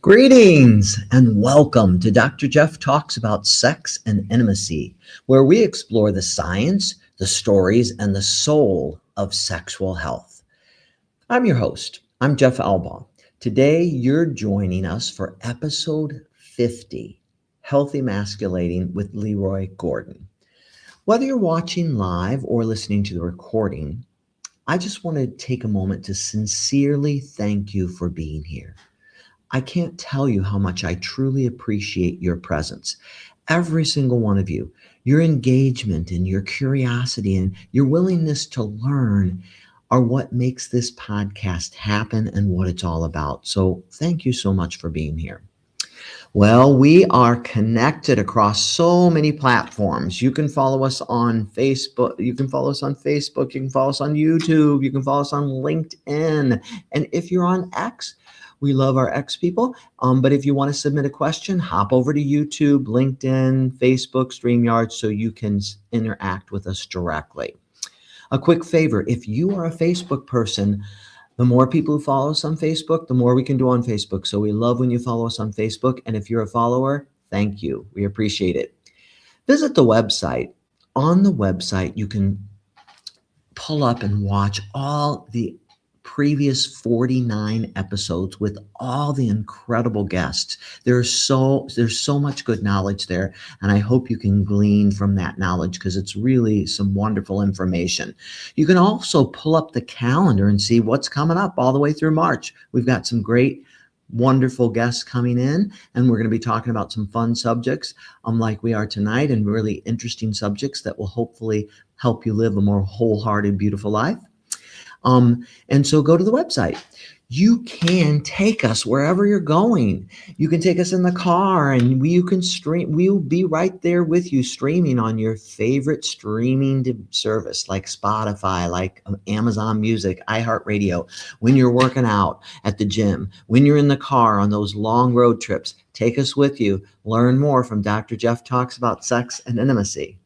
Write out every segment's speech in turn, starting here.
Greetings and welcome to Dr. Jeff Talks About Sex and Intimacy, where we explore the science, the stories, and the soul of sexual health. I'm your host. I'm Jeff Albaugh. Today, you're joining us for episode 50, Healthy Masculating with LeRoy Gordon. Whether you're watching live or listening to the recording, I just want to take a moment to sincerely thank you for being here. I can't tell you how much I truly appreciate your presence. Every single one of you, your engagement and your curiosity and your willingness to learn are what makes this podcast happen and what it's all about. So thank you so much for being here. Well, we are connected across so many platforms. You can follow us on Facebook. You can follow us on Facebook. You can follow us on YouTube. You can follow us on LinkedIn. And if you're on X, we love our X people. But if you want to submit a question, hop over to YouTube, LinkedIn, Facebook, StreamYard, so you can interact with us directly. A quick favor, if you are a Facebook person, the more people who follow us on Facebook, the more we can do on Facebook. So we love when you follow us on Facebook. And if you're a follower, thank you. We appreciate it. Visit the website. On the website, you can pull up and watch all the previous 49 episodes with all the incredible guests. There's so much good knowledge there, and I hope you can glean from that knowledge because it's really some wonderful information. You can also pull up the calendar and see what's coming up all the way through March. We've got some great, wonderful guests coming in, and we're going to be talking about some fun subjects like we are tonight, and really interesting subjects that will hopefully help you live a more wholehearted, beautiful life. And so go to the website. You can take us wherever you're going. You can take us in the car and you can stream. We'll be right there with you streaming on your favorite streaming service like Spotify, like Amazon Music, iHeartRadio. When you're working out at the gym, when you're in the car on those long road trips, take us with you. Learn more from Dr. Jeff Talks About Sex and Intimacy.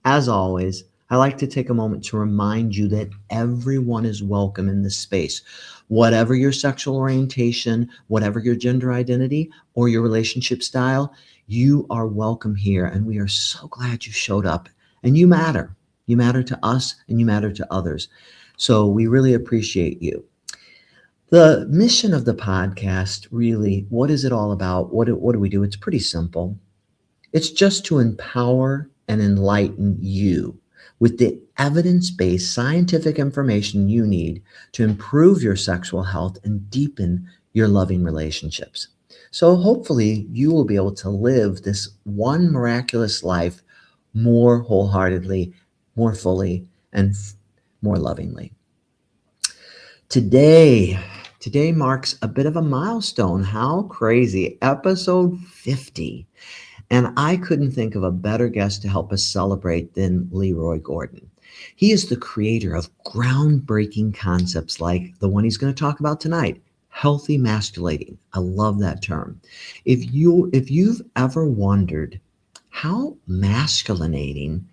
As always, I like to take a moment to remind you that everyone is welcome in this space. Whatever your sexual orientation, whatever your gender identity or your relationship style, you are welcome here. And we are so glad you showed up. And you matter. You matter to us and you matter to others. So we really appreciate you. The mission of the podcast, really, what is it all about? What do we do? It's pretty simple. It's just to empower and enlighten you with the evidence-based scientific information you need to improve your sexual health and deepen your loving relationships. So hopefully you will be able to live this one miraculous life more wholeheartedly, more fully, and more lovingly. Today marks a bit of a milestone. How crazy. Episode 50. And I couldn't think of a better guest to help us celebrate than LeRoy Gordon. He is the creator of groundbreaking concepts like the one he's going to talk about tonight, healthy masculating. I love that term. If you've ever wondered how masculinating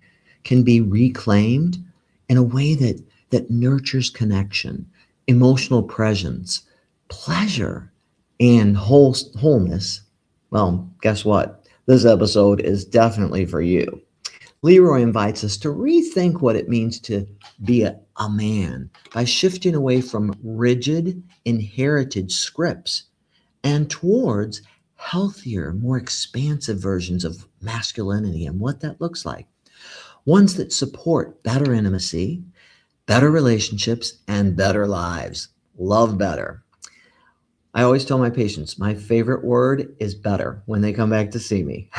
can be reclaimed in a way that nurtures connection, emotional presence, pleasure, and wholeness, well, guess what? This episode is definitely for you. LeRoy invites us to rethink what it means to be a man by shifting away from rigid, inherited scripts and towards healthier, more expansive versions of masculinity and what that looks like. Ones that support better intimacy, better relationships, and better lives. Love better. I always tell my patients, my favorite word is better when they come back to see me.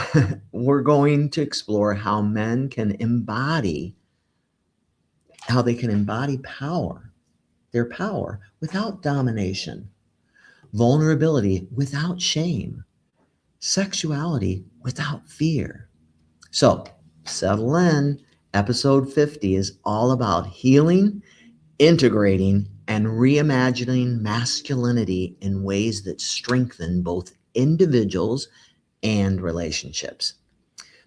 We're going to explore how men can embody power, their power without domination, vulnerability without shame, sexuality without fear. So settle in. Episode 50 is all about healing, integrating, and reimagining masculinity in ways that strengthen both individuals and relationships.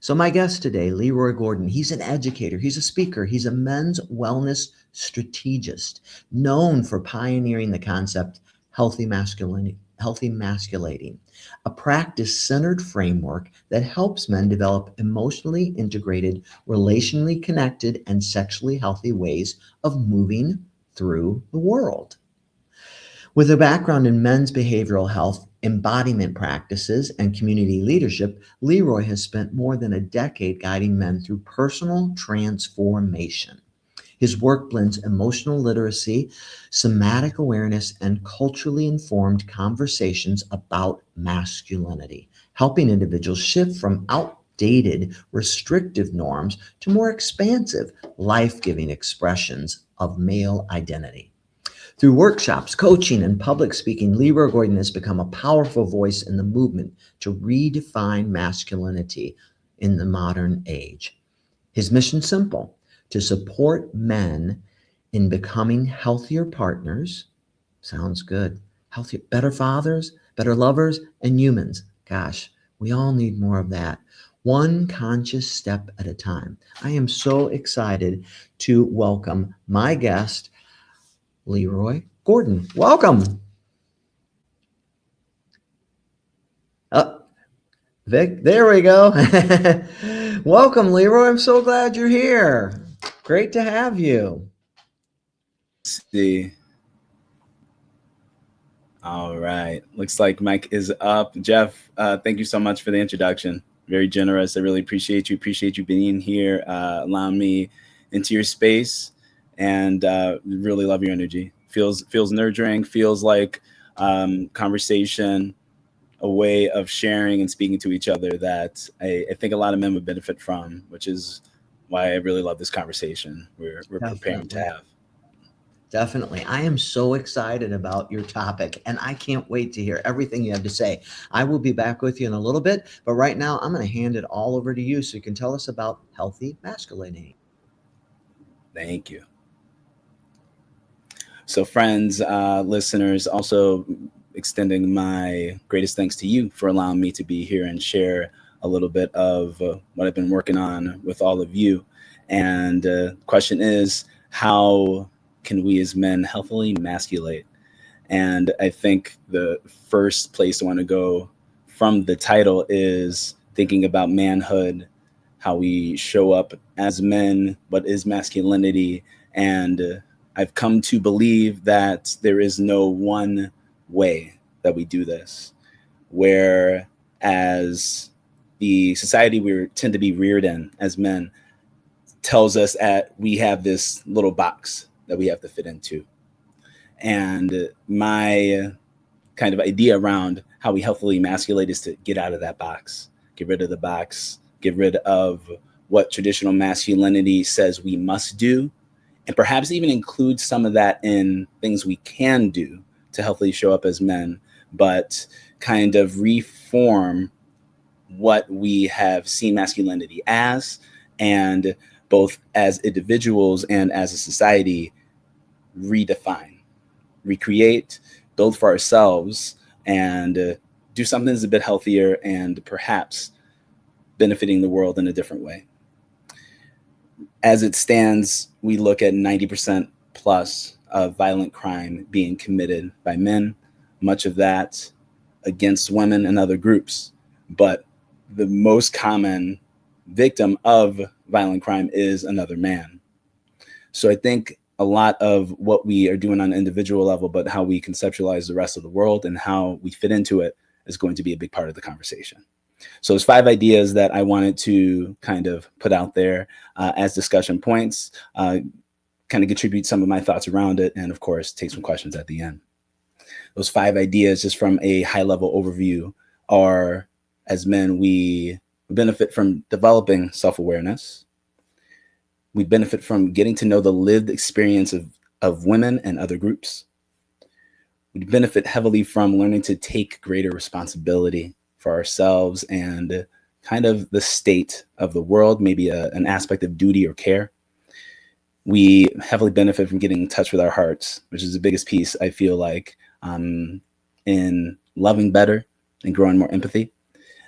So my guest today, LeRoy Gordon, he's an educator, he's a speaker, he's a men's wellness strategist, known for pioneering the concept healthy masculinity Healthy Masculating, a practice-centered framework that helps men develop emotionally integrated, relationally connected, and sexually healthy ways of moving through the world. With a background in men's behavioral health, embodiment practices, and community leadership, LeRoy has spent more than a decade guiding men through personal transformation. His work blends emotional literacy, somatic awareness, and culturally informed conversations about masculinity, helping individuals shift from outdated, restrictive norms to more expansive, life giving expressions of male identity. Through workshops, coaching, and public speaking, LeRoy Gordon has become a powerful voice in the movement to redefine masculinity in the modern age. His mission simple: to support men in becoming healthier partners. Sounds good. Healthier, better fathers, better lovers, and humans. Gosh, we all need more of that. One conscious step at a time. I am so excited to welcome my guest, LeRoy Gordon. Welcome. Oh, Vic, there we go. Welcome, LeRoy. I'm so glad you're here. Great to have you. See. All right. Looks like Mike is up. Jeff, thank you so much for the introduction. Very generous. I really appreciate you. Appreciate you being here, allowing me into your space, and really love your energy. Feels nurturing. Feels like conversation, a way of sharing and speaking to each other that I think a lot of men would benefit from, which is why I really love this conversation we're preparing to Definitely. have. Definitely. I am so excited about your topic, and I can't wait to hear everything you have to say. I will be back with you in a little bit, but right now I'm going to hand it all over to you so you can tell us about healthy masculinity. Thank you. So, friends, listeners, also extending my greatest thanks to you for allowing me to be here and share a little bit of what I've been working on with all of you. And the question is, how can we as men healthily masculate? And I think the first place I want to go from the title is thinking about manhood, how we show up as men, what is masculinity. And I've come to believe that there is no one way that we do this, whereas the society we tend to be reared in as men tells us that we have this little box that we have to fit into. And my kind of idea around how we healthily emasculate is to get out of that box, get rid of the box, get rid of what traditional masculinity says we must do, and perhaps even include some of that in things we can do to healthily show up as men, but kind of reform what we have seen masculinity as, and both as individuals and as a society, redefine, recreate, build for ourselves, and do something that's a bit healthier and perhaps benefiting the world in a different way. As it stands, we look at 90% plus of violent crime being committed by men, much of that against women and other groups. But the most common victim of violent crime is another man. So I think a lot of what we are doing on an individual level, but how we conceptualize the rest of the world and how we fit into it is going to be a big part of the conversation. So there's 5 ideas that I wanted to kind of put out there as discussion points, kind of contribute some of my thoughts around it, and of course, take some questions at the end. Those 5 ideas, just from a high level overview, are: as men, we benefit from developing self-awareness. We benefit from getting to know the lived experience of women and other groups. We benefit heavily from learning to take greater responsibility for ourselves and kind of the state of the world, maybe an aspect of duty or care. We heavily benefit from getting in touch with our hearts, which is the biggest piece, I feel like, in loving better and growing more empathy.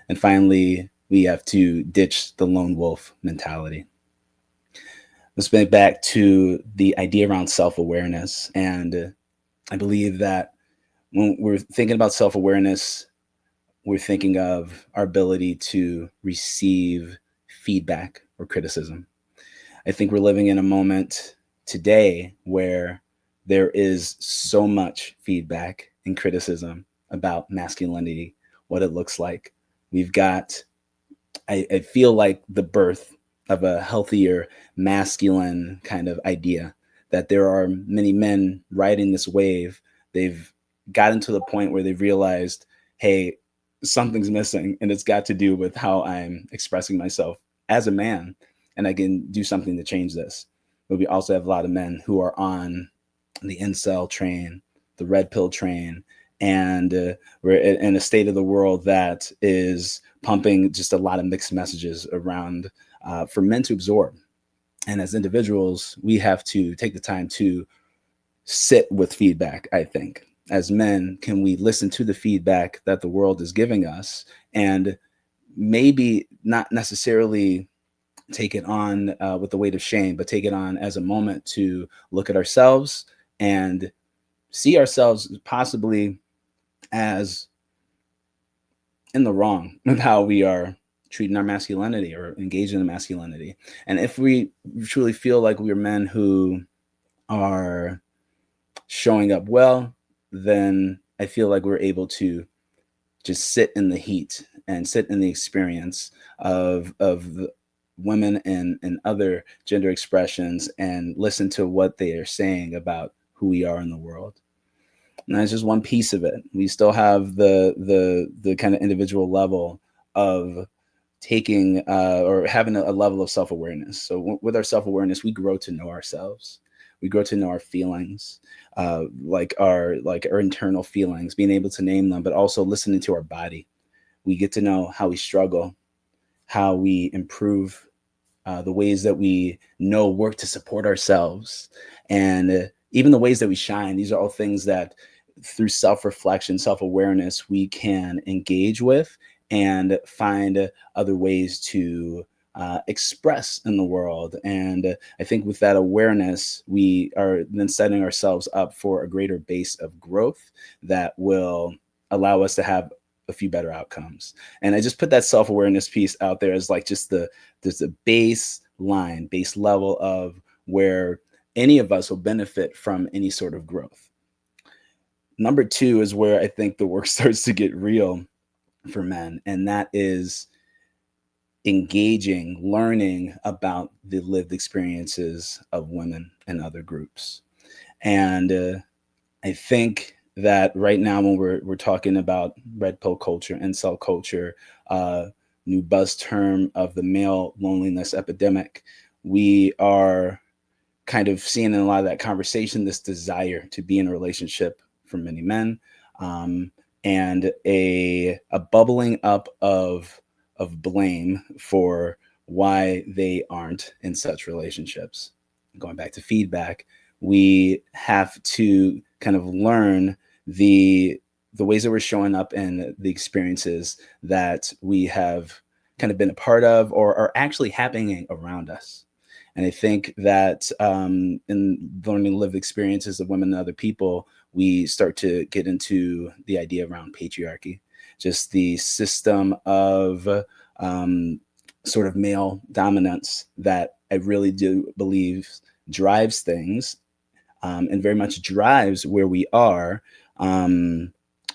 And finally, we have to ditch the lone wolf mentality. Let's get back to the idea around self-awareness. And I believe that When we're thinking about self-awareness, we're thinking of our ability to receive feedback or criticism. I think we're living in a moment today where there is so much feedback and criticism about masculinity, what it looks like. We've got, I feel like, the birth of a healthier masculine kind of idea, that there are many men riding this wave. They've gotten to the point where they've realized, hey, something's missing, and it's got to do with how I'm expressing myself as a man, and I can do something to change this. But we also have a lot of men who are on the incel train, the red pill train, and we're in a state of the world that is pumping just a lot of mixed messages around for men to absorb. And as individuals, we have to take the time to sit with feedback. I think as men, can we listen to the feedback that the world is giving us, and maybe not necessarily take it on with the weight of shame, but take it on as a moment to look at ourselves and see ourselves possibly as in the wrong with how we are treating our masculinity or engaging in masculinity. And if we truly feel like we're men who are showing up well, then I feel like we're able to just sit in the heat and sit in the experience of the women and other gender expressions and listen to what they are saying about who we are in the world. And that's just one piece of it. We still have the kind of individual level of taking or having a level of self-awareness. So with our self-awareness, we grow to know ourselves. We grow to know our feelings, like our internal feelings, being able to name them, but also listening to our body. We get to know how we struggle, how we improve, the ways that we know work to support ourselves, and even the ways that we shine. These are all things that through self-reflection, self-awareness, we can engage with and find other ways to express in the world. And I think with that awareness, we are then setting ourselves up for a greater base of growth that will allow us to have a few better outcomes. And I just put that self-awareness piece out there as like just there's a base level of where any of us will benefit from any sort of growth. Number two is where I think the work starts to get real for men, and that is engaging, learning about the lived experiences of women and other groups. And I think that right now, when we're talking about red pill culture, incel culture, new buzz term of the male loneliness epidemic, we are kind of seeing in a lot of that conversation this desire to be in a relationship for many men, and a bubbling up of blame for why they aren't in such relationships. Going back to feedback, we have to kind of learn the ways that we're showing up and the experiences that we have kind of been a part of or are actually happening around us. And I think that in learning lived experiences of women and other people, we start to get into the idea around patriarchy, just the system of sort of male dominance that I really do believe drives things, and very much drives where we are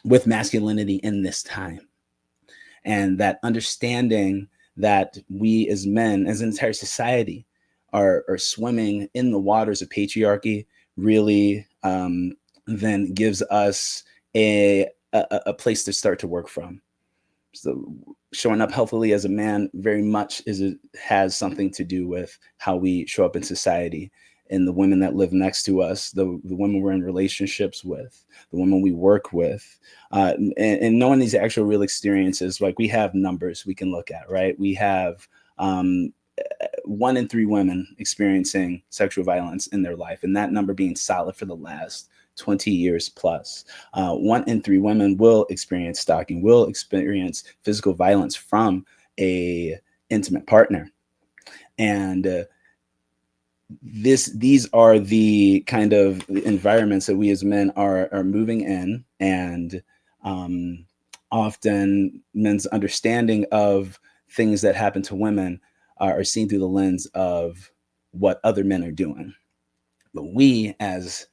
with masculinity in this time. And that understanding that we as men, as an entire society, are swimming in the waters of patriarchy really then gives us a place to start to work from. So showing up healthily as a man very much has something to do with how we show up in society, and the women that live next to us, the women we're in relationships with, the women we work with, and knowing these actual real experiences. Like, we have numbers we can look at, right? We have 1 in 3 women experiencing sexual violence in their life, and that number being solid for the last 20 years plus. 1 in 3 women will experience stalking, will experience physical violence from a intimate partner. And these are the kind of environments that we as men are moving in, and often men's understanding of things that happen to women are seen through the lens of what other men are doing. But we as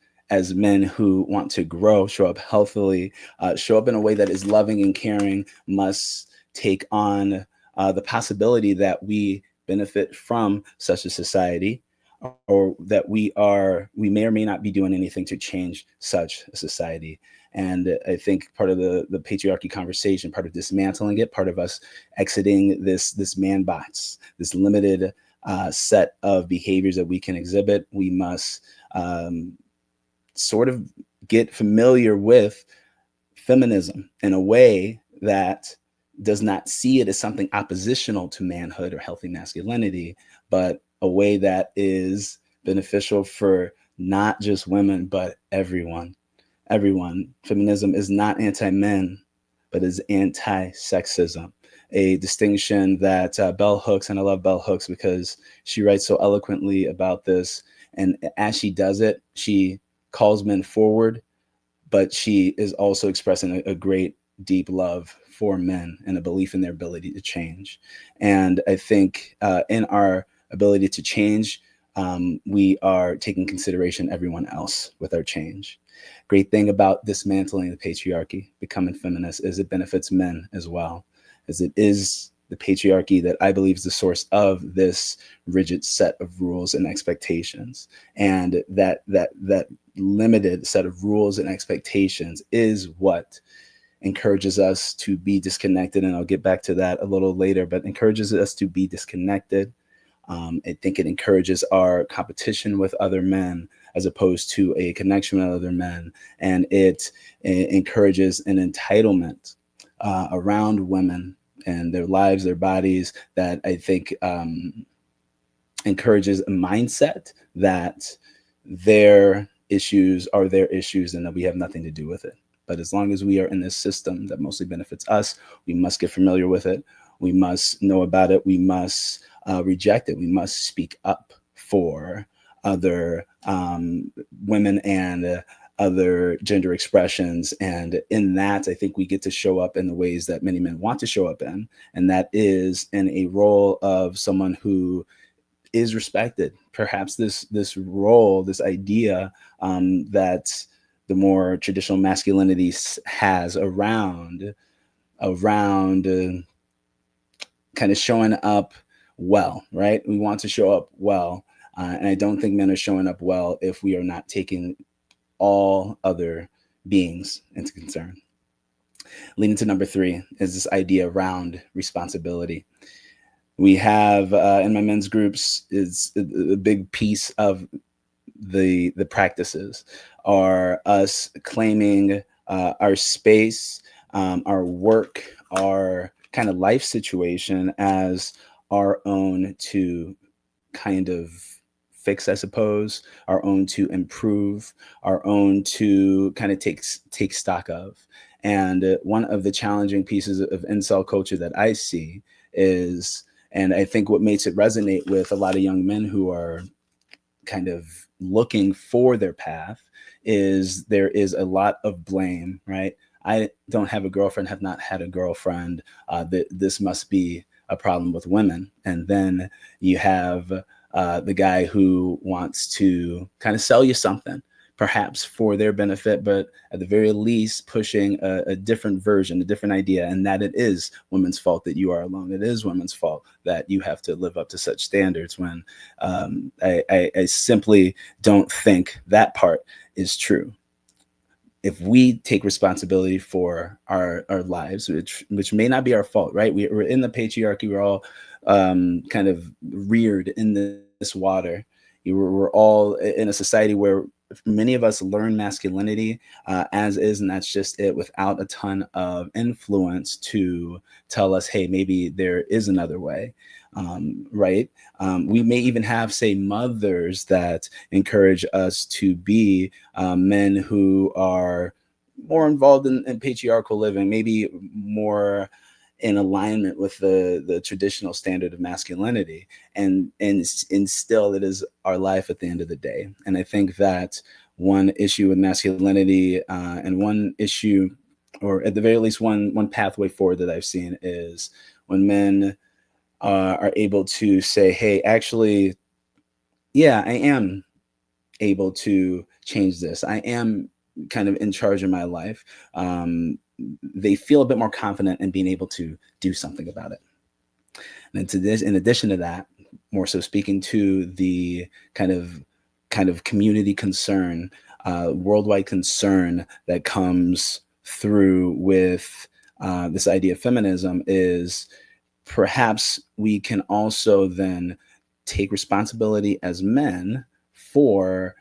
men who want to grow, show up healthily, show up in a way that is loving and caring, must take on the possibility that we benefit from such a society, or that we may or may not be doing anything to change such a society. And I think part of the patriarchy conversation, part of dismantling it, part of us exiting this man box, this limited set of behaviors that we can exhibit, we must sort of get familiar with feminism in a way that does not see it as something oppositional to manhood or healthy masculinity, but a way that is beneficial for not just women, but everyone. Everyone. Feminism is not anti-men, but is anti-sexism. A distinction that Bell Hooks, and I love Bell Hooks because she writes so eloquently about this. And as she does it, she calls men forward, but she is also expressing a great, deep love for men and a belief in their ability to change. And I think in our ability to change, we are taking consideration everyone else with our change. Great thing about dismantling the patriarchy, becoming feminist, is it benefits men as well, as it is the patriarchy that I believe is the source of this rigid set of rules and expectations. And that limited set of rules and expectations is what encourages us to be disconnected. And I'll get back to that a little later, but encourages us to be disconnected. I think it encourages our competition with other men as opposed to a connection with other men. And it encourages an entitlement around women and their lives, their bodies, that I think encourages a mindset that their issues are their issues and that we have nothing to do with it. But as long as we are in this system that mostly benefits us, we must get familiar with it. We must know about it. We must reject it. We must speak up for other women and other gender expressions. And in that, I think we get to show up in the ways that many men want to show up in. And that is in a role of someone who is respected. Perhaps this role, this idea that the more traditional masculinity has around kind of showing up well, right? We want to show up well. And I don't think men are showing up well if we are not taking all other beings into concern. Leading to number 3 is this idea around responsibility. We have in my men's groups is a big piece of the practices are us claiming our space, our work, our kind of life situation as our own to kind of fix, I suppose, our own to improve, our own to kind of take stock of. And one of the challenging pieces of incel culture that I see is, and I think what makes it resonate with a lot of young men who are kind of looking for their path, is there is a lot of blame, right? I don't have a girlfriend, have not had a girlfriend. This must be a problem with women. And then you have the guy who wants to kind of sell you something, perhaps for their benefit, but at the very least pushing a different version, a different idea, and that it is women's fault that you are alone. It is women's fault that you have to live up to such standards, when I simply don't think that part is true. If we take responsibility for our lives, which may not be our fault, right? We're in the patriarchy. We're all kind of reared in this water. We're all in a society where many of us learn masculinity as is, and that's just it, without a ton of influence to tell us, hey, maybe there is another way, right? We may even have, say, mothers that encourage us to be men who are more involved in patriarchal living, maybe more in alignment with the traditional standard of masculinity, and still it is our life at the end of the day. And I think that one issue with masculinity, and one issue, or at the very least one pathway forward that I've seen, is when men are able to say, hey, actually, yeah, I am able to change this. I am kind of in charge of my life. They feel a bit more confident in being able to do something about it. And to this, in addition to that, more so speaking to the kind of community concern, worldwide concern that comes through with this idea of feminism, is perhaps we can also then take responsibility as men for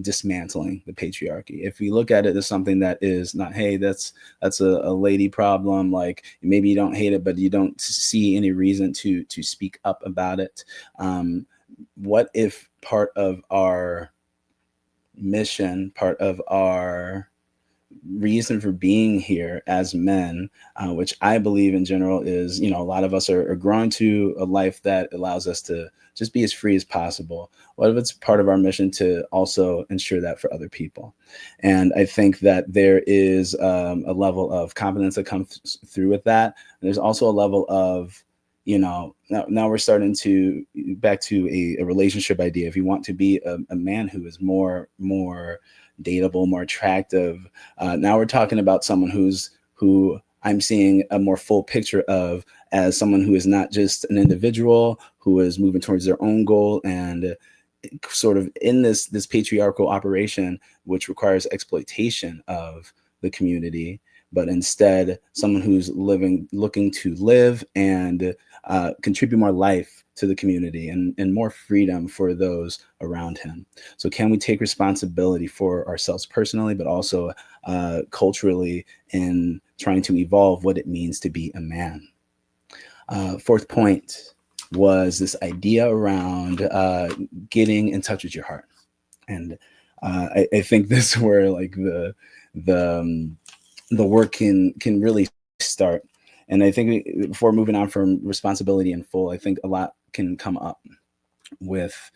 dismantling the patriarchy. If we look at it as something that is not, hey, that's a lady problem, like maybe you don't hate it, but you don't see any reason to speak up about it. What if part of our mission, part of our reason for being here as men, which I believe in general is, a lot of us are growing to a life that allows us to just be as free as possible. What if it's part of our mission to also ensure that for other people? And I think that there is a level of confidence that comes through with that. And there's also a level of, now we're starting to back to a relationship idea. If you want to be a man who is more dateable, more attractive, now we're talking about someone who I'm seeing a more full picture of, as someone who is not just an individual who is moving towards their own goal and sort of in this patriarchal operation, which requires exploitation of the community, but instead someone who's looking to live and contribute more life to the community and more freedom for those around him. So can we take responsibility for ourselves personally, but also culturally, in trying to evolve what it means to be a man? Fourth point was this idea around getting in touch with your heart. And I think this is where like the work can really start. And I think before moving on from responsibility in full, I think a lot can come up with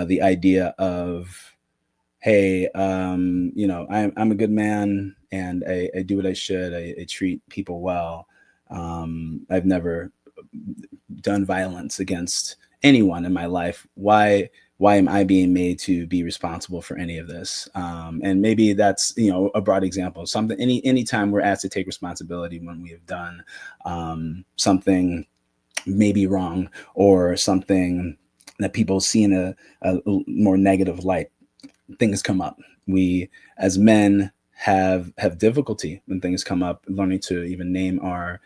the idea of, hey, I'm a good man and I do what I should. I treat people well. I've never done violence against anyone in my life. Why am I being made to be responsible for any of this? And maybe that's, a broad example. Something, anytime we're asked to take responsibility when we have done something maybe wrong, or something that people see in a more negative light, things come up. We as men have difficulty when things come up, learning to even name our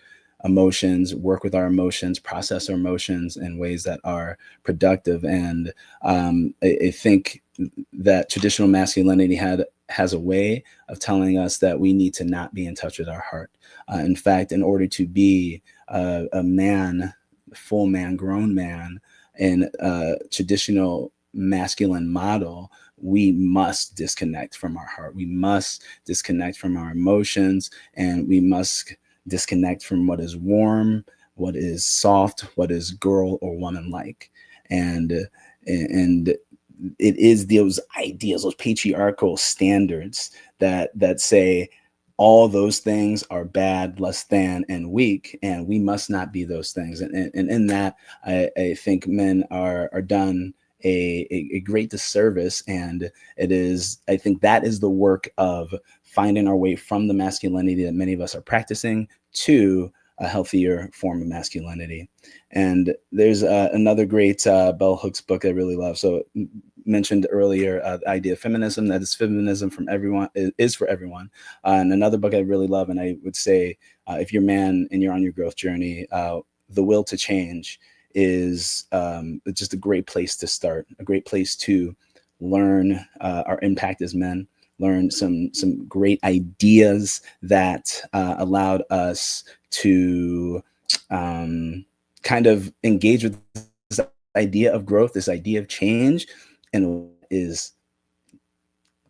emotions, work with our emotions, process our emotions in ways that are productive. And I think that traditional masculinity has a way of telling us that we need to not be in touch with our heart. In fact, in order to be a man, full man, grown man in a traditional masculine model, we must disconnect from our heart. We must disconnect from our emotions, and we must disconnect from what is warm, what is soft, what is girl or woman like. And it is those ideas, those patriarchal standards that say all those things are bad, less than, and weak, and we must not be those things. And in that, I think men are done a great disservice. And I think that is the work of finding our way from the masculinity that many of us are practicing to a healthier form of masculinity. And there's another great bell hooks book I really love. So mentioned earlier, the idea of feminism, that is feminism from everyone, is for everyone. And another book I really love, and I would say if you're a man and you're on your growth journey, The Will to Change is just a great place to start, a great place to learn our impact as men, learn some great ideas that allowed us to kind of engage with this idea of growth, this idea of change, and is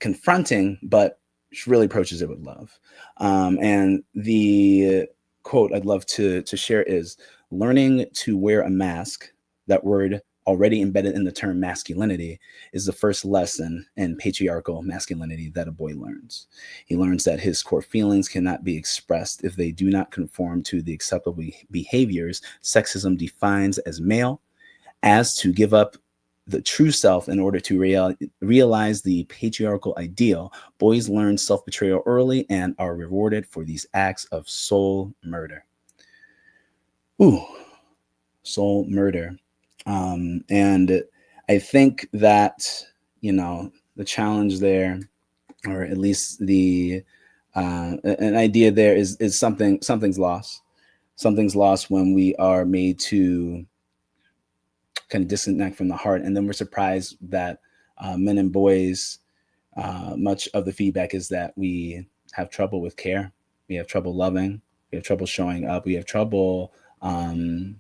confronting, but really approaches it with love. And the quote I'd love to share is, learning to wear a mask, that word already embedded in the term masculinity, is the first lesson in patriarchal masculinity that a boy learns. He learns that his core feelings cannot be expressed if they do not conform to the acceptable behaviors sexism defines as male, as to give up the true self in order to realize the patriarchal ideal. Boys learn self-betrayal early and are rewarded for these acts of soul murder. Ooh, soul murder. And I think that, the challenge there, or at least an idea there is something's lost. Something's lost when we are made to kind of disconnect from the heart, and then we're surprised that men and boys, much of the feedback is that we have trouble with care, we have trouble loving, we have trouble showing up, we have trouble in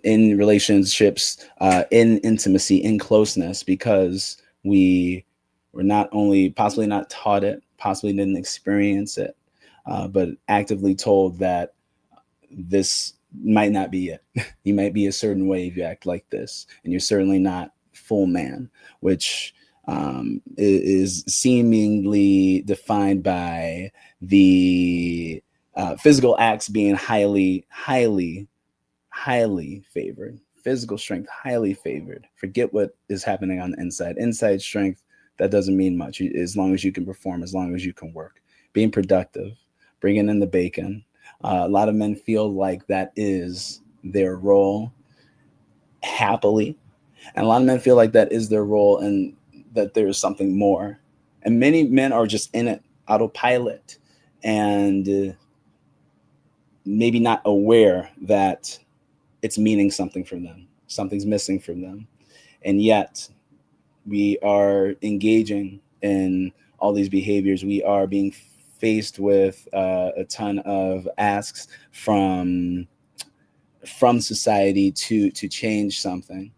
relationships, in intimacy, in closeness, because we were not only possibly not taught it, possibly didn't experience it, but actively told that this might not be it. You might be a certain way if you act like this, and you're certainly not full man, which is seemingly defined by the physical acts being highly favored. Physical strength highly favored. Forget what is happening on the inside. Inside strength, that doesn't mean much as long as you can perform, as long as you can work. Being productive, bringing in the bacon. A lot of men feel like that is their role happily. And a lot of men feel like that is their role and that there's something more. And many men are just in it, autopilot, and maybe not aware that it's meaning something from them. Something's missing from them. And yet we are engaging in all these behaviors. We are being faced with a ton of asks from society to change something,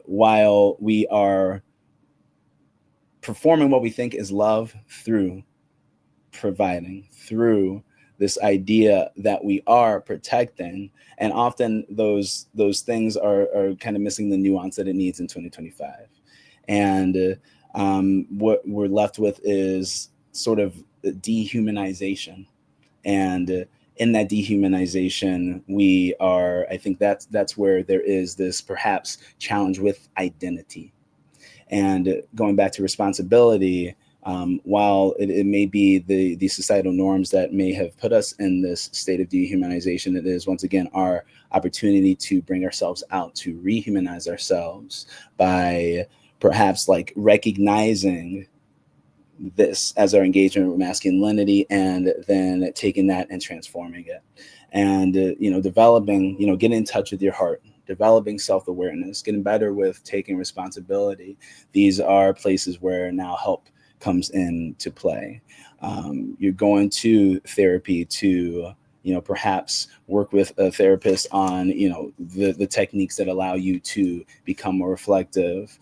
while we are performing what we think is love through providing, through this idea that we are protecting. And often those things are kind of missing the nuance that it needs in 2025. And what we're left with is sort of dehumanization. And in that dehumanization, I think that's where there is this perhaps challenge with identity. And going back to responsibility, while it may be the societal norms that may have put us in this state of dehumanization, it is once again our opportunity to bring ourselves out, to rehumanize ourselves by perhaps like recognizing this as our engagement with masculinity, and then taking that and transforming it, and developing, getting in touch with your heart, developing self-awareness, getting better with taking responsibility. These are places where now help comes into play. You're going to therapy to perhaps work with a therapist on the techniques that allow you to become more reflective.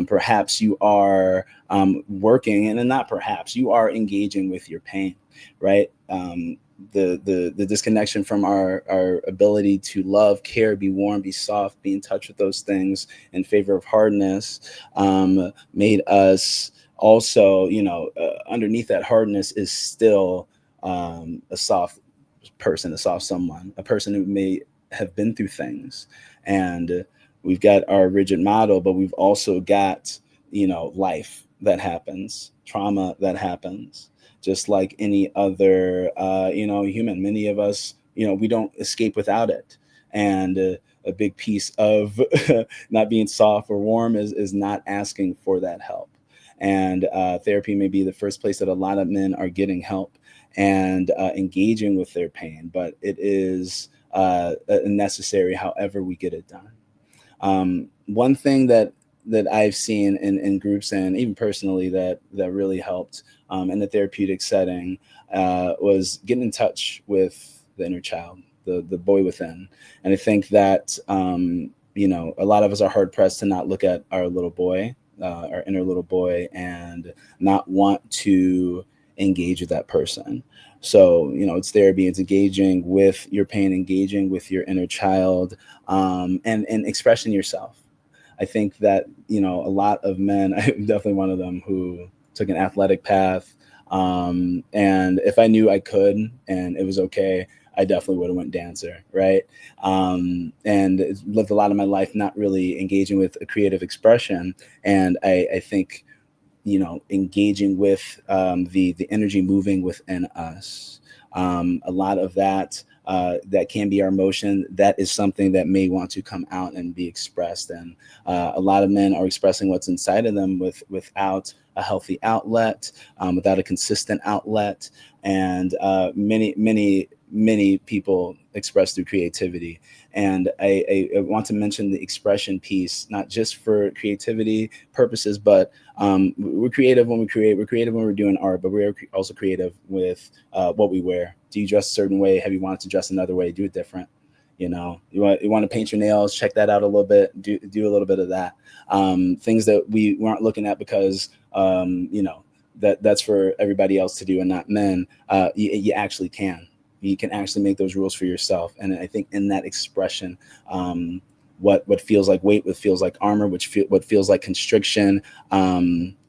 Perhaps you are working, and then not perhaps, you are engaging with your pain, right? The disconnection from our ability to love, care, be warm, be soft, be in touch with those things in favor of hardness, made us also, underneath that hardness is still a soft person, a soft someone, a person who may have been through things. And we've got our rigid model, but we've also got, life that happens, trauma that happens, just like any other, human. Many of us, we don't escape without it. And a big piece of not being soft or warm is not asking for that help. And therapy may be the first place that a lot of men are getting help and engaging with their pain, but it is necessary however we get it done. One thing that I've seen in groups and even personally that really helped in the therapeutic setting was getting in touch with the inner child, the boy within. And I think that a lot of us are hard pressed to not look at our little boy, our inner little boy, and not want to engage with that person. So, it's therapy. It's engaging with your pain, engaging with your inner child, and expressing yourself. I think that, a lot of men, I'm definitely one of them, who took an athletic path. And if I knew I could and it was okay, I definitely would have went dancer, right? And lived a lot of my life not really engaging with a creative expression. And I think, engaging with the energy moving within us. A lot of that that can be our emotion. That is something that may want to come out and be expressed. And a lot of men are expressing what's inside of them without a healthy outlet, without a consistent outlet. And many people express through creativity. And I want to mention the expression piece, not just for creativity purposes, but we're creative when we create. We're creative when we're doing art, but we're also creative with what we wear. Do you dress a certain way? Have you wanted to dress another way? Do it different. You want to paint your nails, check that out a little bit, do a little bit of that. Things that we weren't looking at because, that's for everybody else to do and not men. You actually can. You can actually make those rules for yourself. And I think in that expression, what feels like weight, what feels like armor, what feels like constriction,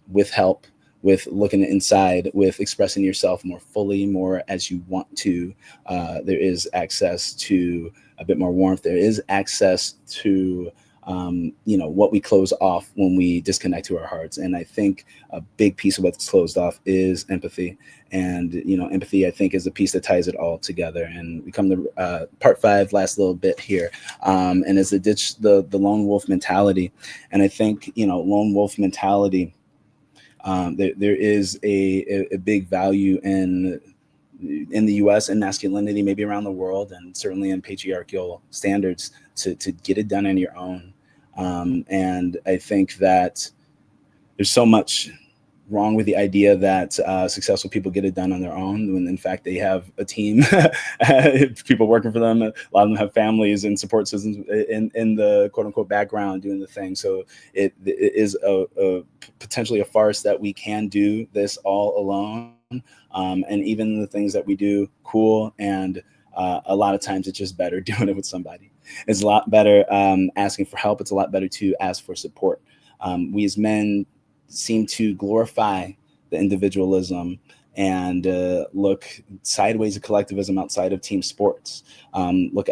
with help, with looking inside, with expressing yourself more fully, more as you want to, there is access to a bit more warmth. There is access to what we close off when we disconnect to our hearts. And I think a big piece of what's closed off is empathy. And, empathy, I think, is the piece that ties it all together. And we come to part 5, last little bit here. And is to ditch the lone wolf mentality. And I think, lone wolf mentality, there is a big value in the US and masculinity, maybe around the world, and certainly in patriarchal standards, to get it done on your own. And I think that there's so much wrong with the idea that successful people get it done on their own, when in fact they have a team, people working for them. A lot of them have families and support systems in the quote unquote background doing the thing. So it is a potentially a farce that we can do this all alone. And even the things that we do, cool. And a lot of times it's just better doing it with somebody. It's a lot better asking for help. It's a lot better to ask for support. We as men seem to glorify the individualism and look sideways at collectivism outside of team sports. Look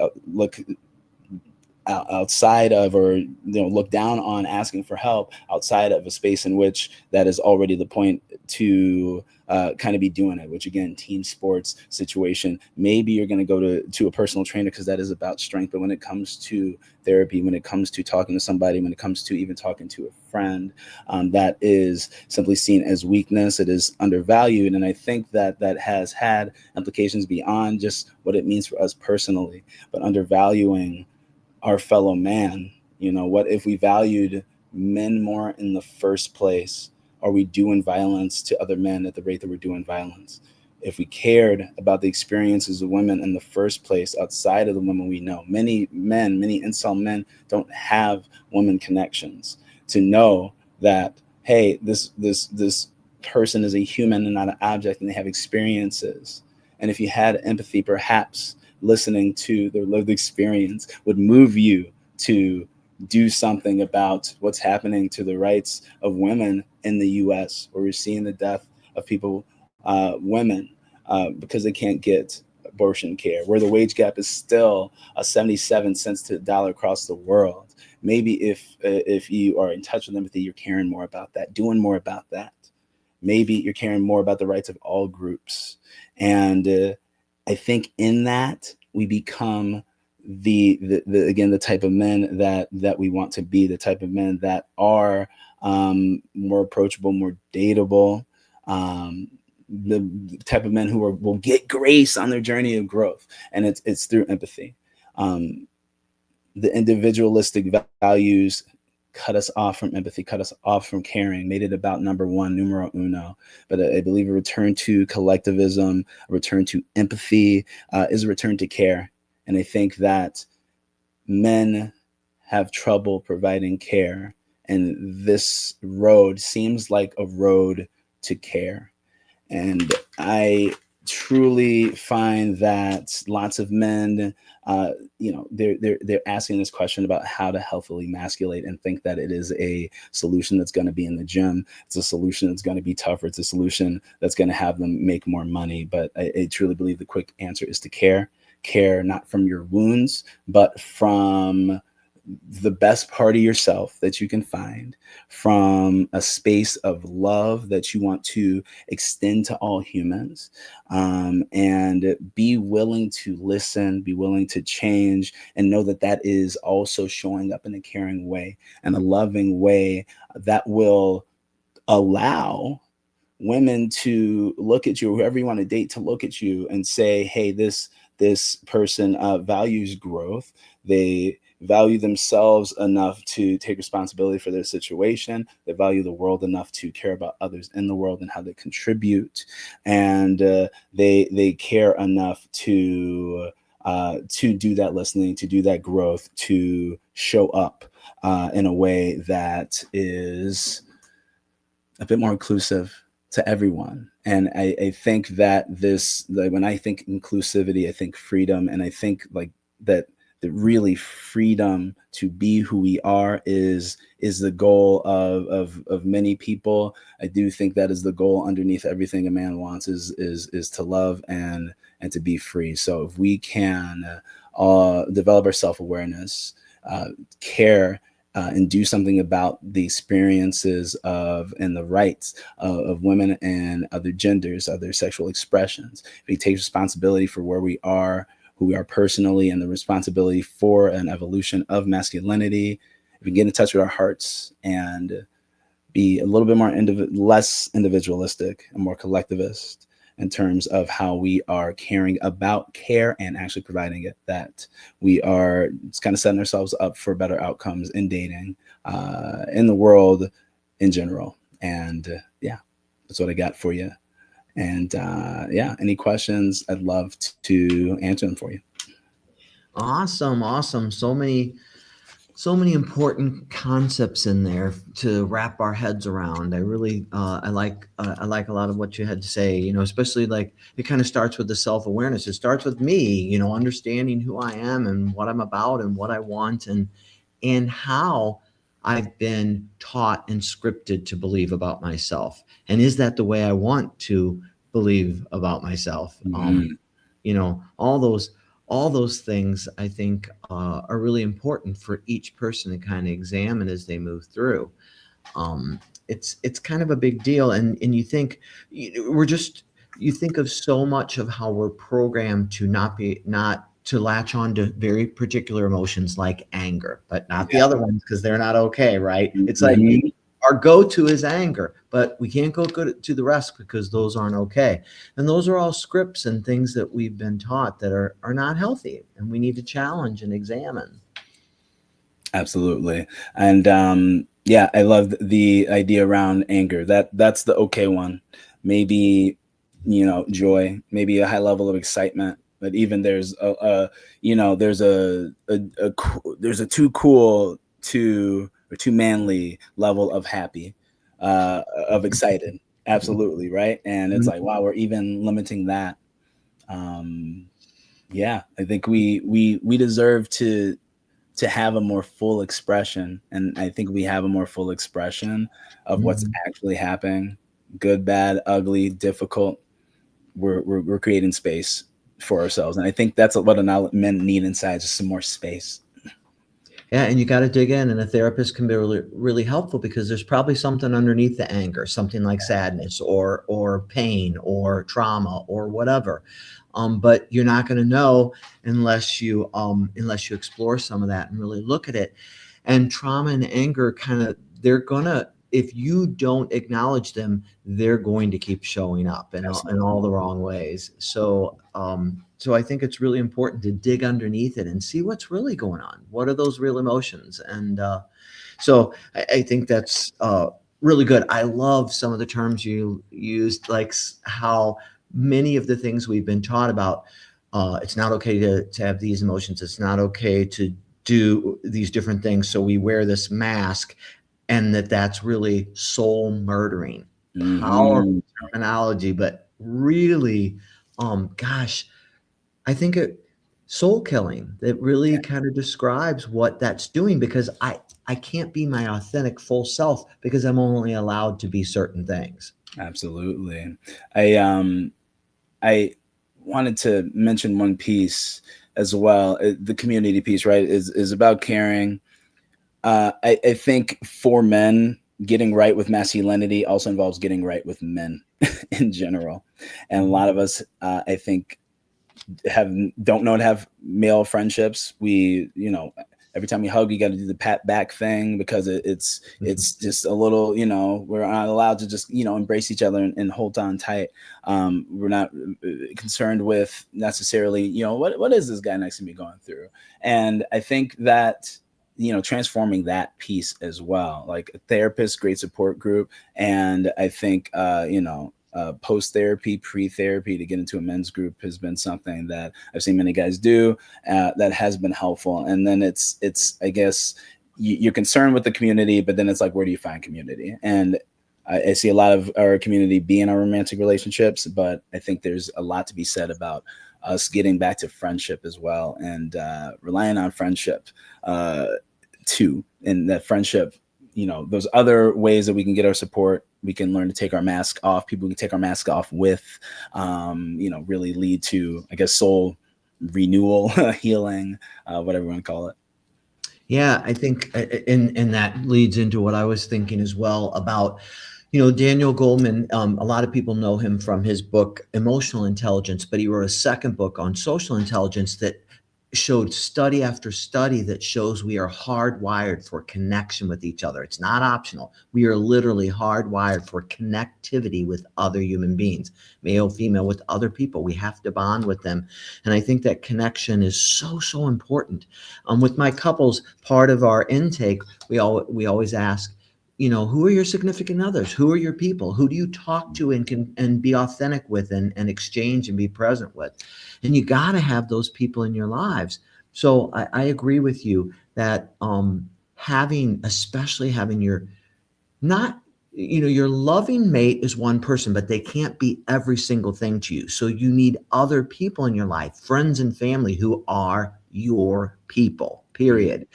outside of, or look down on asking for help outside of a space in which that is already the point to kind of be doing it, which again, team sports situation. Maybe you're going to go to a personal trainer because that is about strength. But when it comes to therapy, when it comes to talking to somebody, when it comes to even talking to a friend, that is simply seen as weakness. It is undervalued. And I think that has had implications beyond just what it means for us personally, but undervaluing our fellow man. What if we valued men more in the first place? Are we doing violence to other men at the rate that we're doing violence? If we cared about the experiences of women in the first place, outside of the women we know, many incel men don't have women connections to know that, hey, this person is a human and not an object, and they have experiences. And if you had empathy, perhaps listening to their lived experience would move you to do something about what's happening to the rights of women in the US, where we're seeing the death of women, because they can't get abortion care, where the wage gap is still 77 cents to the dollar across the world. Maybe if you are in touch with empathy, you're caring more about that, doing more about that. Maybe you're caring more about the rights of all groups. And I think in that we become the type of men that we want to be, the type of men that are more approachable, more dateable, the type of men who will get grace on their journey of growth. And it's through empathy. The individualistic values cut us off from empathy, cut us off from caring, made it about number one, numero uno. But I believe a return to collectivism, a return to empathy, is a return to care. And I think that men have trouble providing care. And this road seems like a road to care. And I truly find that lots of men, they're asking this question about how to healthily masculate and think that it is a solution that's going to be in the gym. It's a solution that's going to be tougher. It's a solution that's going to have them make more money. But I truly believe the quick answer is to care not from your wounds, but from the best part of yourself that you can find, from a space of love that you want to extend to all humans, and be willing to listen, be willing to change, and know that that is also showing up in a caring way and a loving way that will allow women to look at you, or whoever you want to date, to look at you and say, hey, this person values growth. They value themselves enough to take responsibility for their situation. They value the world enough to care about others in the world and how they contribute, and they care enough to do that listening, to do that growth, to show up in a way that is a bit more inclusive to everyone. And I think that when I think inclusivity, I think freedom, and I think like that really freedom to be who we are is the goal of many people. I do think that is the goal underneath everything a man wants, is to love and to be free. So if we can develop our self-awareness, care, and do something about the experiences of and the rights of women and other genders, other sexual expressions. If we take responsibility for where we are, who we are personally, and the responsibility for an evolution of masculinity, if we get in touch with our hearts and be a little bit more less individualistic and more collectivist in terms of how we are caring about care and actually providing it, that we are just kind of setting ourselves up for better outcomes in dating, in the world in general. And yeah, that's what I got for you. And yeah, any questions, I'd love to answer them for you. Awesome. So many important concepts in there to wrap our heads around. I really, I like a lot of what you had to say, especially like it kind of starts with the self-awareness. It starts with me, understanding who I am and what I'm about and what I want, and how I've been taught and scripted to believe about myself. And is that the way I want to believe about myself? Mhm. All those things I think are really important for each person to kind of examine as they move through. It's kind of a big deal, and you think you think of so much of how we're programmed to not to latch on to very particular emotions like anger, but not the Yeah. other ones because they're not okay, right? It's like Mhm. our go-to is anger, but we can't go to the rest because those aren't okay. And those are all scripts and things that we've been taught that are not healthy, and we need to challenge and examine. Absolutely. And yeah, I love the idea around anger. That's the okay one. Maybe, joy, maybe a high level of excitement. But even there's there's a too cool or too manly level of happy, of excited. Absolutely, right? And it's like, wow, we're even limiting that. Um, yeah, I think we deserve to have a more full expression, and I think we have a more full expression of what's Mhm. actually happening, good, bad, ugly, difficult. We're creating space for ourselves, and I think that's what men need inside, just some more space. Yeah, and you got to dig in, and a therapist can be really, really helpful because there's probably something underneath the anger, something like sadness or pain or trauma or whatever. But you're not going to know unless you explore some of that and really look at it. And trauma and anger kind of they're gonna if you don't acknowledge them, they're going to keep showing up in Absolutely. all the wrong ways. So I think it's really important to dig underneath it and see what's really going on. What are those real emotions? And I think that's really good. I love some of the terms you used, like how many of the things we've been taught about. It's not okay to have these emotions. It's not okay to do these different things. So we wear this mask, and that's really soul murdering. Powerful Mhm. terminology, but really, gosh, I think soul killing, it really kind of describes what that's doing, because I can't be my authentic full self because I'm only allowed to be certain things. Absolutely. I wanted to mention one piece as well. The community piece, right, is about caring. I think for men, getting right with masculinity also involves getting right with men in general. And a lot of us, I think, don't know how to have male friendships. Every time we hug, you got to do the pat back thing because Mhm. it's just a little, we're not allowed to just embrace each other and hold on tight. We're not concerned with necessarily, what is this guy next to me going through? And I think that transforming that piece as well, like a therapist, great support group. And I think post therapy, pre therapy to get into a men's group has been something that I've seen many guys do that has been helpful. And then it's I guess you're concerned with the community, but then it's like, where do you find community? And I see a lot of our community be in our romantic relationships, but I think there's a lot to be said about us getting back to friendship as well, and relying on friendship too. And that friendship, those other ways that we can get our support, we can learn to take our mask off. People can take our mask off with, really lead to, I guess, soul renewal, healing, whatever you want to call it. Yeah, I think, and that leads into what I was thinking as well about, Daniel Goleman. A lot of people know him from his book Emotional Intelligence, but he wrote a second book on social intelligence that showed study after study that shows we are hardwired for connection with each other. It's not optional. We are literally hardwired for connectivity with other human beings, male, female, with other people. We have to bond with them. And I think that connection is so, so important. With my couples, part of our intake, we always ask, who are your significant others? Who are your people? Who do you talk to and be authentic with and exchange and be present with? And you got to have those people in your lives. So I agree with you that especially having your not your loving mate is one person, but they can't be every single thing to you. So you need other people in your life, friends and family, who are your people, period.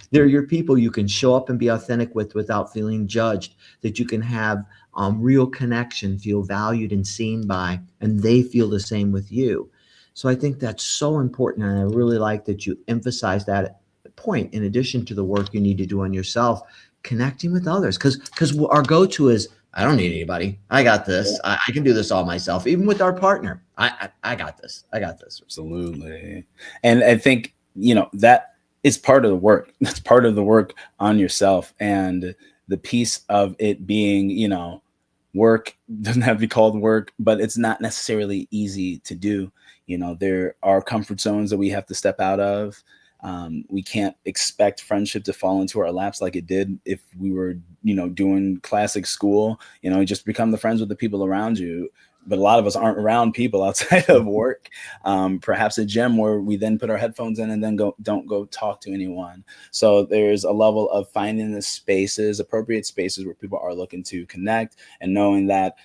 They're your people you can show up and be authentic with without feeling judged, that you can have real connection, feel valued and seen by, and they feel the same with you. So I think that's so important. And I really like that you emphasize that point, in addition to the work you need to do on yourself, connecting with others. Because our go-to is, I don't need anybody. I got this. I can do this all myself, even with our partner. I got this. I got this. Absolutely. And I think, that is part of the work. That's part of the work on yourself. And the piece of it being, work doesn't have to be called work, but it's not necessarily easy to do. There are comfort zones that we have to step out of. We can't expect friendship to fall into our laps like it did if we were, doing classic school, just become the friends with the people around you. But a lot of us aren't around people outside of work, perhaps a gym where we then put our headphones in and then don't go talk to anyone. So there's a level of finding the spaces, appropriate spaces where people are looking to connect, and knowing that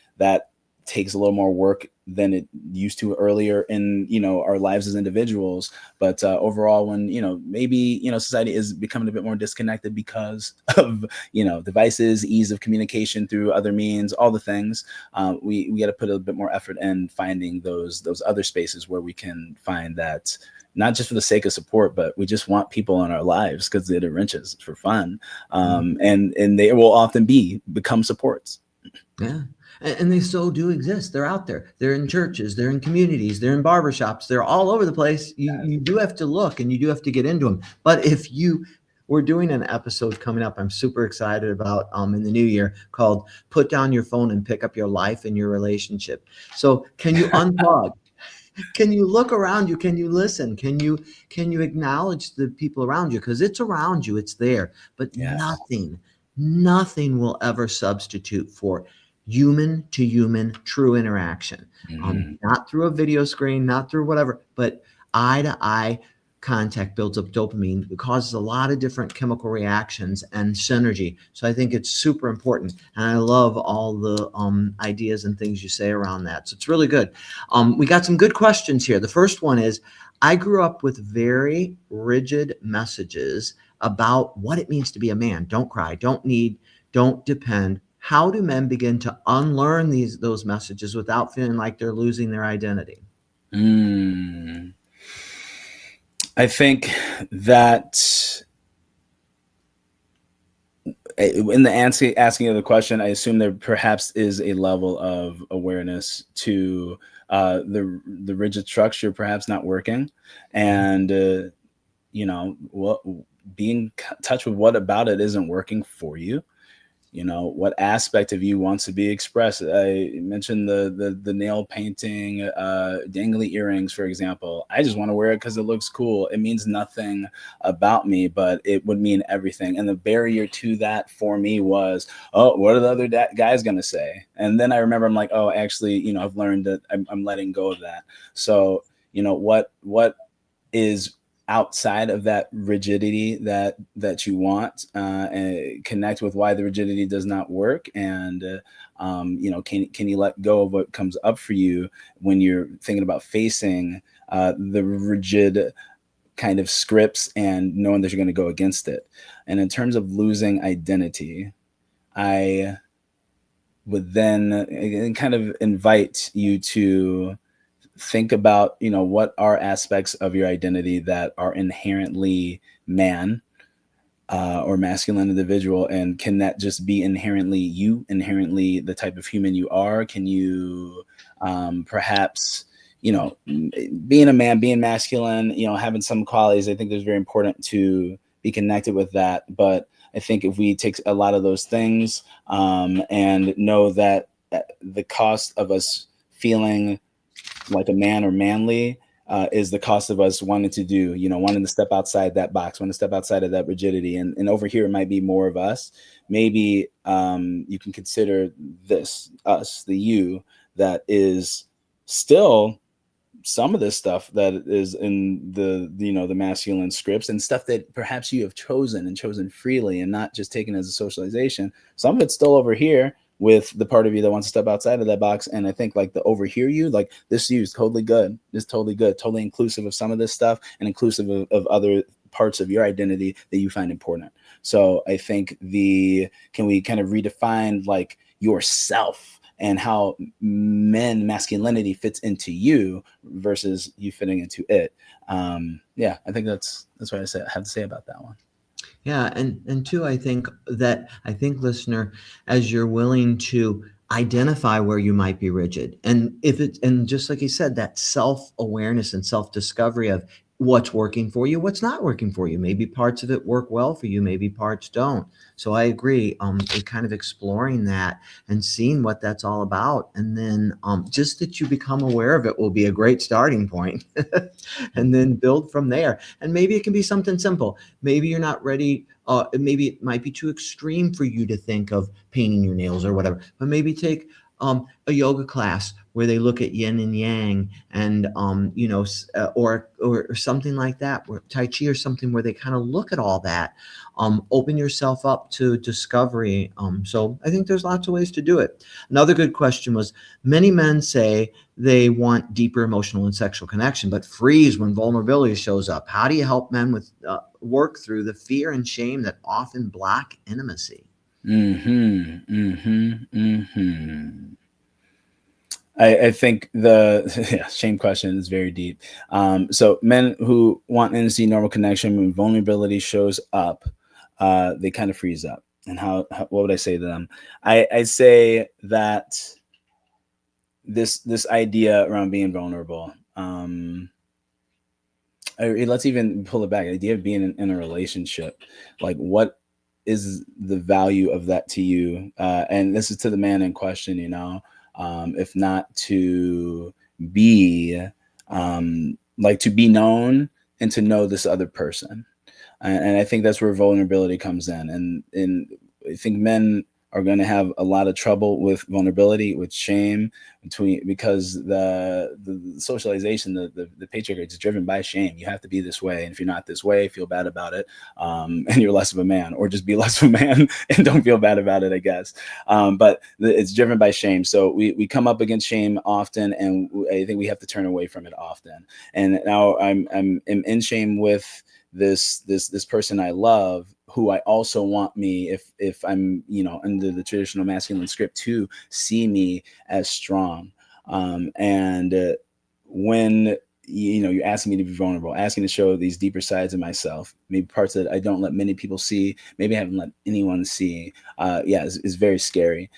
takes a little more work than it used to earlier in our lives as individuals. But overall, when maybe society is becoming a bit more disconnected because of devices, ease of communication through other means, all the things, we got to put a bit more effort in finding those other spaces where we can find that, not just for the sake of support, but we just want people in our lives because it enriches for fun, and they will often become supports. Yeah. And they so do exist. They're out there. They're in churches. They're in communities. They're in barbershops. They're all over the place. You do have to look and you do have to get into them. But we're doing an episode coming up, I'm super excited about in the new year, called Put Down Your Phone and Pick Up Your Life and Your Relationship. So can you unplug? Can you look around you? Can you listen? Can you acknowledge the people around you? Because it's around you, it's there. But Yes. nothing will ever substitute for human to human true interaction. Mhm. Not through a video screen, not through whatever, but eye to eye contact builds up dopamine. It causes a lot of different chemical reactions and synergy. So I think it's super important. And I love all the ideas and things you say around that. So it's really good. We got some good questions here. The first one is, I grew up with very rigid messages about what it means to be a man. Don't cry, don't need, don't depend. How do men begin to unlearn those messages without feeling like they're losing their identity? I think that in the asking of the question, I assume there perhaps is a level of awareness to the rigid structure perhaps not working, and what being in touch with what about it isn't working for you. What aspect of you wants to be expressed. I mentioned the nail painting, dangly earrings, for example. I just want to wear it because it looks cool. It means nothing about me, but it would mean everything. And the barrier to that for me was, oh, what are the other guys going to say? And then I remember I'm like, oh, actually, I've learned that I'm letting go of that. So, what is outside of that rigidity that you want, and connect with why the rigidity does not work, and can you let go of what comes up for you when you're thinking about facing the rigid kind of scripts and knowing that you're going to go against it. And in terms of losing identity, I would then kind of invite you to think about, what are aspects of your identity that are inherently man or masculine individual, and can that just be inherently you, inherently the type of human you are? Can you perhaps, being a man, being masculine, having some qualities, I think there's very important to be connected with that. But I think if we take a lot of those things and know that the cost of us feeling like a man or manly is the cost of us wanting to step outside that box, wanting to step outside of that rigidity. And over here, it might be more of us. Maybe you can consider us, the you, that is still some of this stuff that is in the masculine scripts, and stuff that perhaps you have chosen freely and not just taken as a socialization. Some of it's still over here with the part of you that wants to step outside of that box. And I think like the overhear you, like this you is totally good. It's totally good, totally inclusive of some of this stuff and inclusive of other parts of your identity that you find important. So I think can we kind of redefine like yourself and how masculinity fits into you versus you fitting into it. I think that's what I have to say about that one. Yeah, and two, I think listener, as you're willing to identify where you might be rigid, and just like you said, that self-awareness and self-discovery of what's working for you, what's not working for you. Maybe parts of it work well for you, maybe parts don't. So I agree. Kind of exploring that and seeing what that's all about, and then just that you become aware of it will be a great starting point, and then build from there. And maybe it can be something simple. Maybe you're not ready. Maybe it might be too extreme for you to think of painting your nails or whatever. But maybe take a yoga class where they look at yin and yang, and or something like that, or Tai Chi or something where they kind of look at all that. Open yourself up to discovery. So I think there's lots of ways to do it. Another good question was, many men say they want deeper emotional and sexual connection, but freeze when vulnerability shows up. How do you help men with work through the fear and shame that often block intimacy? I think the shame question is very deep. So men who want intimacy, normal connection, when vulnerability shows up, they kind of freeze up. And how what would I say to them? I say that this idea around being vulnerable, let's even pull it back. The idea of being in a relationship, like what is the value of that to you? And this is to the man in question, if not to be to be known and to know this other person. And I think that's where vulnerability comes in. And I think men are going to have a lot of trouble with vulnerability, with shame, because the socialization, the patriarchy is driven by shame. You have to be this way, and if you're not this way, feel bad about it, and you're less of a man, or just be less of a man and don't feel bad about it, I guess. But it's driven by shame. So we come up against shame often, and I think we have to turn away from it often. And now I'm in shame with this person I love, who I also want me, if I'm, under the traditional masculine script, to see me as strong. And when you're asking me to be vulnerable, asking to show these deeper sides of myself, maybe parts that I don't let many people see, maybe I haven't let anyone see, is very scary.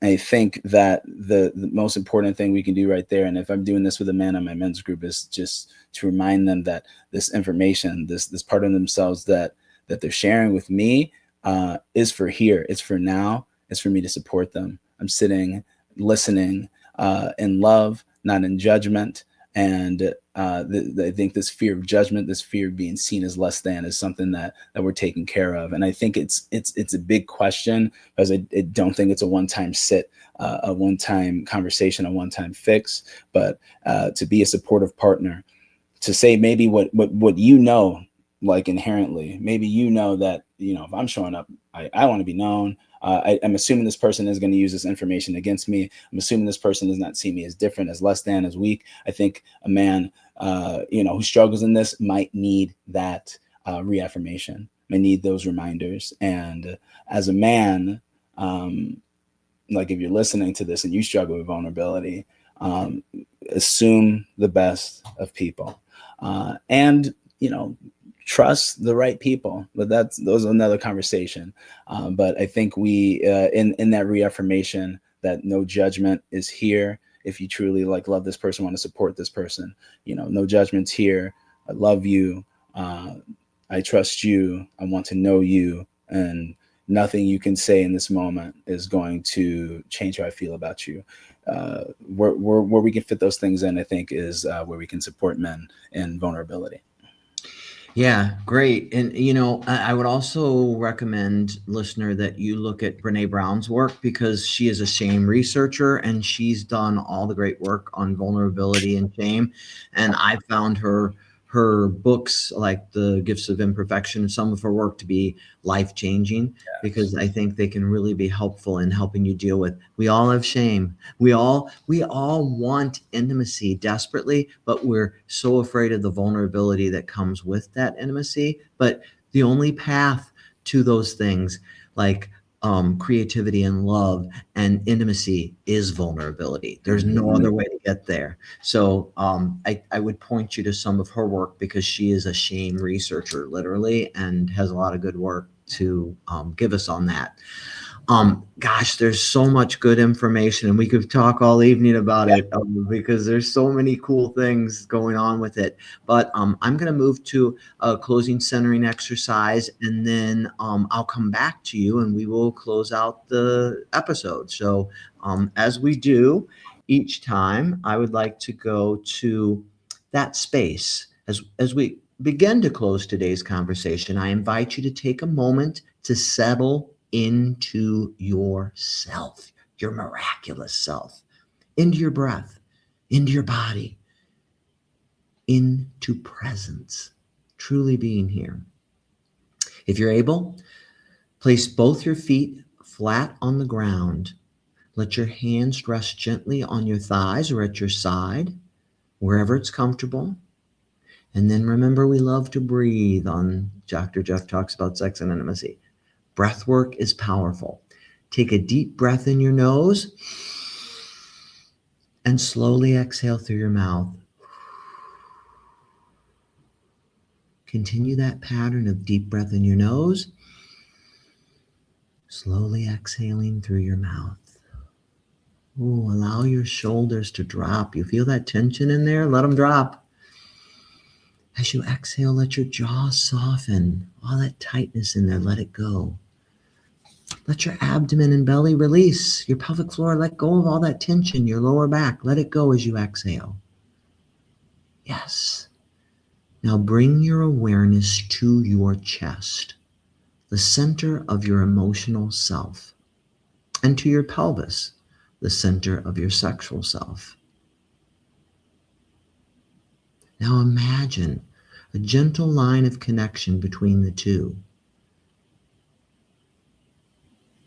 I think that the most important thing we can do right there, and if I'm doing this with a man on my men's group, is just to remind them that this information, this part of themselves that they're sharing with me, is for here. It's for now. It's for me to support them. I'm sitting, listening, in love, not in judgment. And I think this fear of judgment, this fear of being seen as less than, is something that we're taking care of. And I think it's a big question, because I don't think it's a one-time sit, a one-time conversation, a one-time fix, but to be a supportive partner, to say maybe what like inherently, maybe that, if I'm showing up, I want to be known. I'm assuming this person is going to use this information against me. I'm assuming this person does not see me as different, as less than, as weak. I think a man, who struggles in this might need that reaffirmation, may need those reminders. And as a man, like, if you're listening to this and you struggle with vulnerability, assume the best of people, and trust the right people. But those are another conversation. But I think we, in that reaffirmation, that no judgment is here. If you truly love this person, want to support this person, no judgment's here. I love you. I trust you. I want to know you, and nothing you can say in this moment is going to change how I feel about you. Where we can fit those things in, I think, is where we can support men in vulnerability. Yeah, great. And, I would also recommend, listener, that you look at Brene Brown's work, because she is a shame researcher and she's done all the great work on vulnerability and shame. And I found her books, like The Gifts of Imperfection, and some of her work, to be life-changing, because I think they can really be helpful in helping you deal with, we all have shame. We all want intimacy desperately, but we're so afraid of the vulnerability that comes with that intimacy. But the only path to those things, like creativity and love and intimacy, is vulnerability. There's no other way to get there. So I would point you to some of her work, because she is a shame researcher, literally, and has a lot of good work to give us on that. Gosh, there's so much good information, and we could talk all evening about it, because there's so many cool things going on with it. But I'm going to move to a closing centering exercise, and then I'll come back to you and we will close out the episode. So as we do each time, I would like to go to that space. As we begin to close today's conversation, I invite you to take a moment to settle into yourself, your miraculous self, into your breath, into your body, into presence, truly being here. If you're able, place both your feet flat on the ground. Let your hands rest gently on your thighs or at your side, wherever it's comfortable. And then remember, we love to breathe on Dr. Jeff Talks About Sex and Intimacy. Breath work is powerful. Take a deep breath in your nose and slowly exhale through your mouth. Continue that pattern of deep breath in your nose, slowly exhaling through your mouth. Ooh, allow your shoulders to drop. You feel that tension in there? Let them drop. As you exhale, let your jaw soften. All that tightness in there, let it go. Let your abdomen and belly release. Your pelvic floor, let go of all that tension. Your lower back, let it go as you exhale. Yes. Now bring your awareness to your chest, the center of your emotional self. and to your pelvis, the center of your sexual self. Now imagine a gentle line of connection between the two.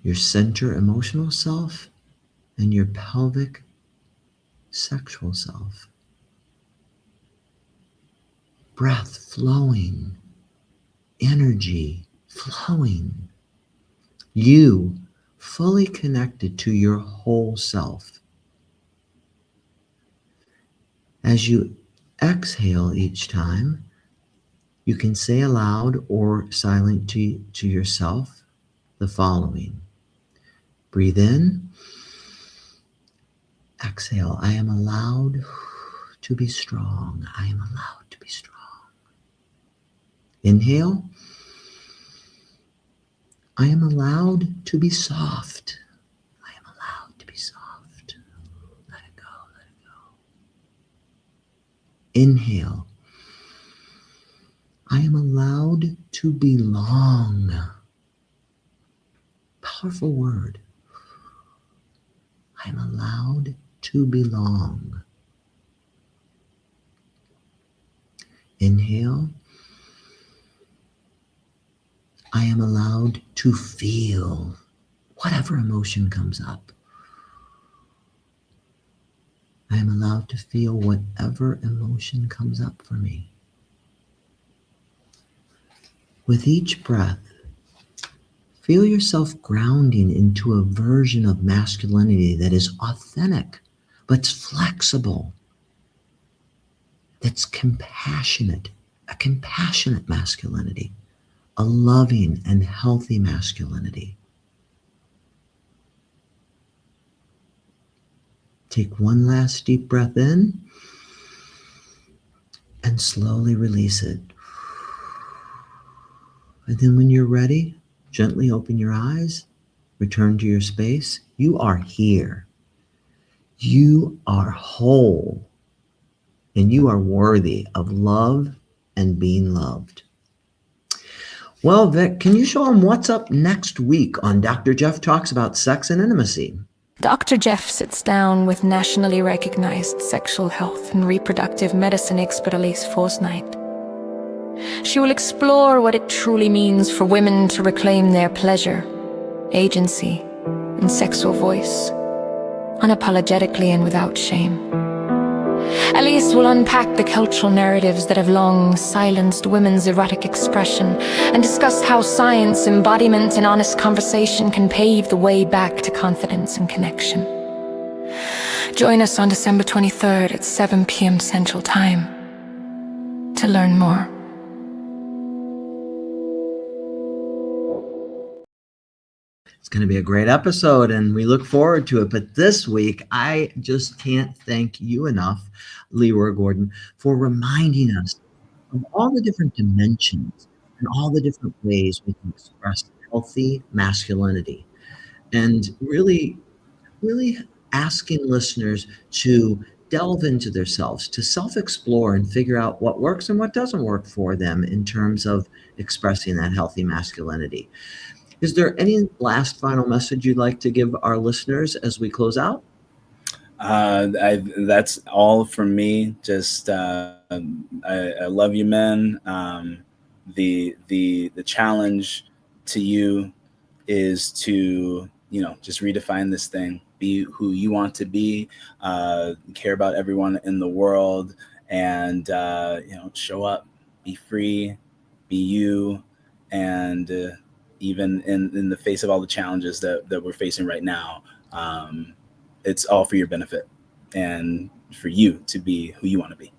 Your center emotional self and your pelvic sexual self. Breath flowing, energy flowing. You fully connected to your whole self. As you exhale each time, you can say aloud or silent to yourself the following. Breathe in, exhale. I am allowed to be strong. I am allowed to be strong. Inhale, I am allowed to be soft. I am allowed to be soft. Let it go, let it go. Inhale, I am allowed to belong. Powerful word. I am allowed to belong. Inhale, I am allowed to feel whatever emotion comes up. I am allowed to feel whatever emotion comes up for me. With each breath, feel yourself grounding into a version of masculinity that is authentic, but flexible, that's compassionate, a compassionate masculinity, a loving and healthy masculinity. Take one last deep breath in and slowly release it. And then when you're ready, gently open your eyes, return to your space. You are here. You are whole. And you are worthy of love and being loved. Well, Vic, can you show them what's up next week on Dr. Jeff Talks About Sex and Intimacy? Dr. Jeff sits down with nationally recognized sexual health and reproductive medicine expert Elise Forsnight. She will explore what it truly means for women to reclaim their pleasure, agency, and sexual voice, unapologetically and without shame. Elise will unpack the cultural narratives that have long silenced women's erotic expression and discuss how science, embodiment, and honest conversation can pave the way back to confidence and connection. Join us on December 23rd at 7 p.m. Central Time to learn more. It's going to be a great episode, and we look forward to it. But this week, I just can't thank you enough, LeRoy Gordon, for reminding us of all the different dimensions and all the different ways we can express healthy masculinity. And really asking listeners to delve into themselves, to self-explore and figure out what works and what doesn't work for them in terms of expressing that healthy masculinity. Is there any last final message you'd like to give our listeners as we close out? That's all from me. Just I love you, men. The challenge to you is to just redefine this thing. Be who you want to be. Care about everyone in the world, and show up. Be free. Be you, and even in the face of all the challenges that we're facing right now, it's all for your benefit and for you to be who you want to be.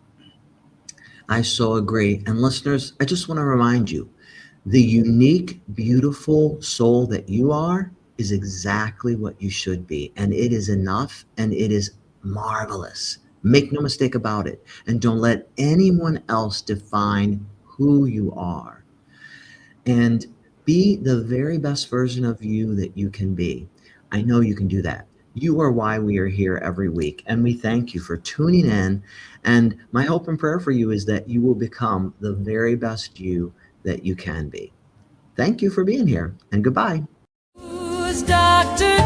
I so agree. And listeners, I just want to remind you, the unique, beautiful soul that you are is exactly what you should be. And it is enough, and it is marvelous. Make no mistake about it. And don't let anyone else define who you are. And be the very best version of you that you can be. I know you can do that. You are why we are here every week, and we thank you for tuning in. And my hope and prayer for you is that you will become the very best you that you can be. Thank you for being here, and goodbye. Who's Dr.